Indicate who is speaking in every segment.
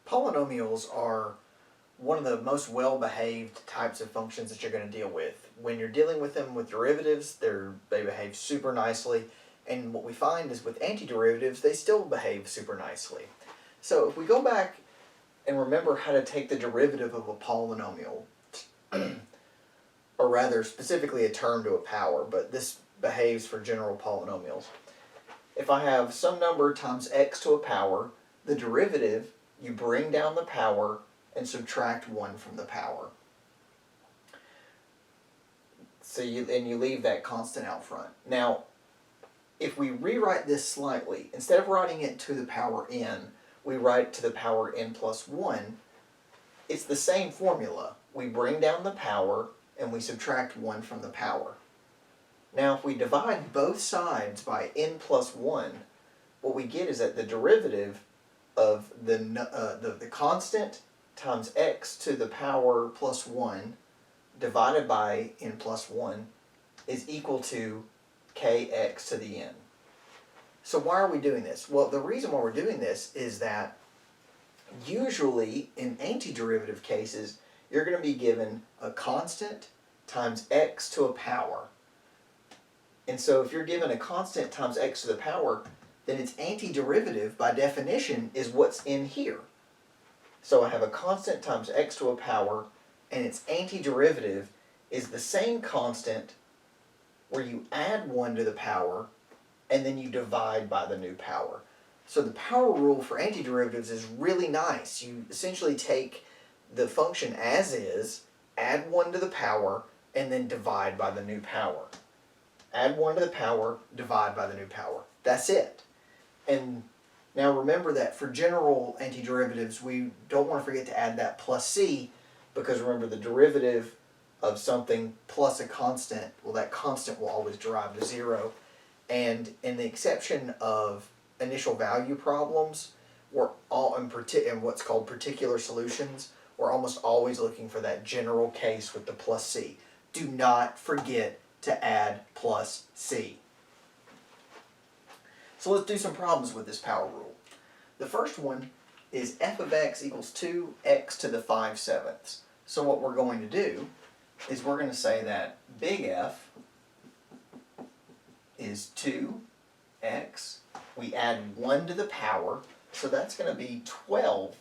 Speaker 1: Polynomials are one of the most well-behaved types of functions that you're going to deal with. When you're dealing with them with derivatives, they behave super nicely, and what we find is with antiderivatives, they still behave super nicely. So if we go back and remember how to take the derivative of a polynomial, or rather specifically a term to a power, but this behaves for general polynomials. If I have some number times x to a power, the derivative, you bring down the power and subtract 1 from the power. So you leave that constant out front. Now, if we rewrite this slightly, instead of writing it to the power n, we write it to the power n plus 1. It's the same formula. We bring down the power and we subtract 1 from the power. Now, if we divide both sides by n plus 1, what we get is that the derivative of the constant times x to the power plus 1 divided by n plus 1 is equal to kx to the n. So why are we doing this? Well, the reason why we're doing this is that usually in antiderivative cases, you're going to be given a constant times x to a power. And so if you're given a constant times x to the power, then its antiderivative, by definition, is what's in here. So I have a constant times x to a power, and its antiderivative is the same constant where you add 1 to the power, and then you divide by the new power. So the power rule for antiderivatives is really nice. You essentially take the function as is, add 1 to the power, and then divide by the new power. Add 1 to the power, divide by the new power. That's it. And now remember that for general antiderivatives, we don't want to forget to add that plus c, because remember the derivative of something plus a constant, well, that constant will always derive to 0. And in the exception of initial value problems, we're all in what's called particular solutions, we're almost always looking for that general case with the plus c. Do not forget to add plus c. So let's do some problems with this power rule. The first one is f of x equals 2x to the 5/7. So what we're going to do is we're going to say that big F is 2x. We add 1 to the power, so that's going to be 12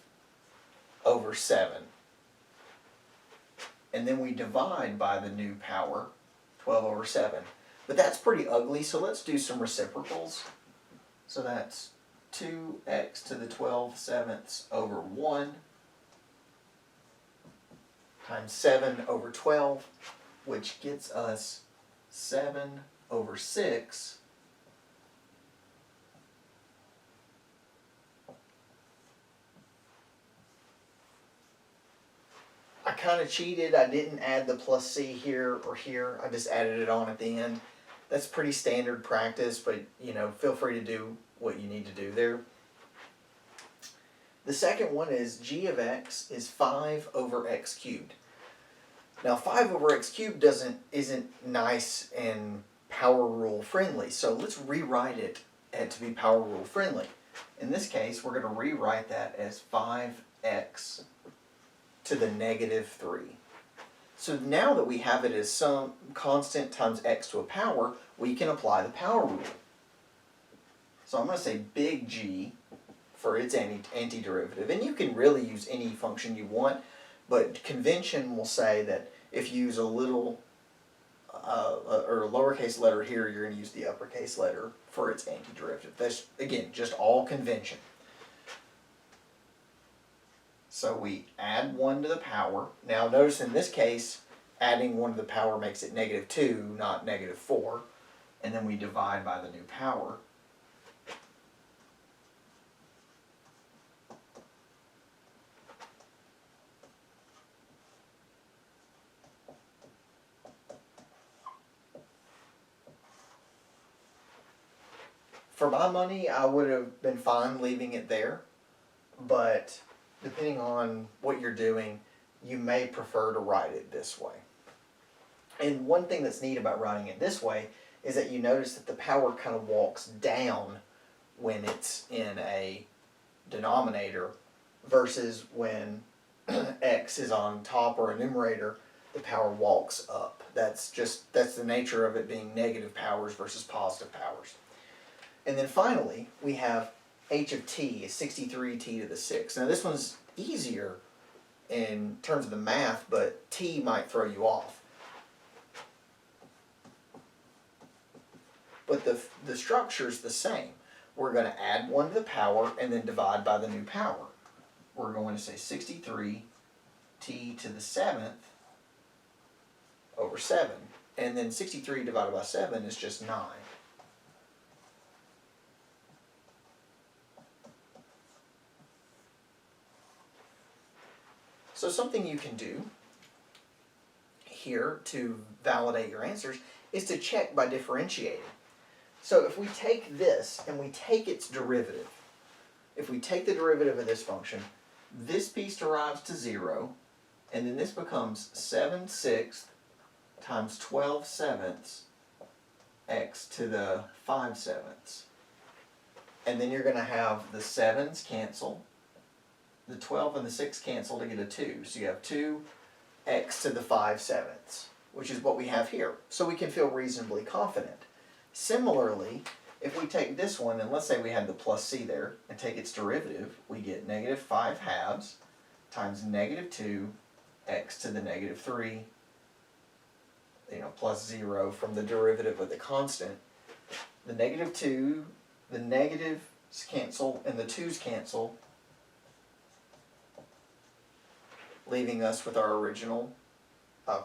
Speaker 1: over 7. And then we divide by the new power, 12 over 7. But that's pretty ugly, so let's do some reciprocals. So that's 2x to the 12/7 over 1 times 7 over 12, which gets us 7 over 6 I kind of cheated. I didn't add the plus c here or here. I just added it on at the end. That's pretty standard practice, but feel free to do what you need to do there. The second one is g of x is 5 over x cubed. Now 5 over x cubed isn't nice and power rule friendly, so let's rewrite it to be power rule friendly. In this case, we're going to rewrite that as 5x to the -3. So now that we have it as some constant times x to a power, we can apply the power rule. So I'm going to say big G for its antiderivative. And you can really use any function you want, but convention will say that if you use a little or a lowercase letter here, you're going to use the uppercase letter for its antiderivative. That's, again, just all convention. So we add 1 to the power. Now notice in this case, adding 1 to the power makes it -2, not -4. And then we divide by the new power. For my money, I would have been fine leaving it there, but depending on what you're doing, you may prefer to write it this way. And one thing that's neat about writing it this way is that you notice that the power kind of walks down when it's in a denominator, versus when x is on top or a numerator, the power walks up. That's the nature of it being negative powers versus positive powers. And then finally, we have h of t is 63t to the 6th. Now this one's easier in terms of the math, but t might throw you off. But the structure's the same. We're going to add 1 to the power and then divide by the new power. We're going to say 63t to the 7th over 7. And then 63 divided by 7 is just 9. So something you can do here to validate your answers is to check by differentiating. So if we take this and we take its derivative, if we take the derivative of this function, this piece derives to 0, and then this becomes 7/6 times 12/7 x to the 5/7. And then you're going to have the 7's cancel, the 12 and the 6 cancel to get a 2. So you have 2x to the 5/7, which is what we have here. So we can feel reasonably confident. Similarly, if we take this one, and let's say we had the plus c there, and take its derivative, we get negative 5/2 times negative 2x to the negative 3, plus 0 from the derivative of the constant. The negative 2, the negatives cancel, and the 2's cancel, leaving us with our original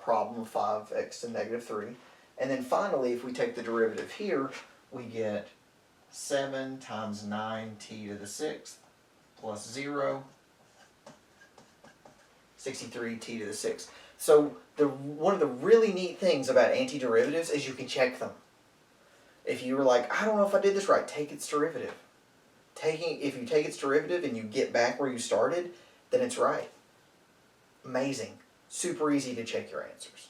Speaker 1: problem of 5x to negative 3. And then finally, if we take the derivative here, we get 7 times 9t to the 6th plus 0, 63t to the 6th. So one of the really neat things about antiderivatives is you can check them. If you were like, I don't know if I did this right, take its derivative. If you take its derivative and you get back where you started, then it's right. Amazing. Super easy to check your answers.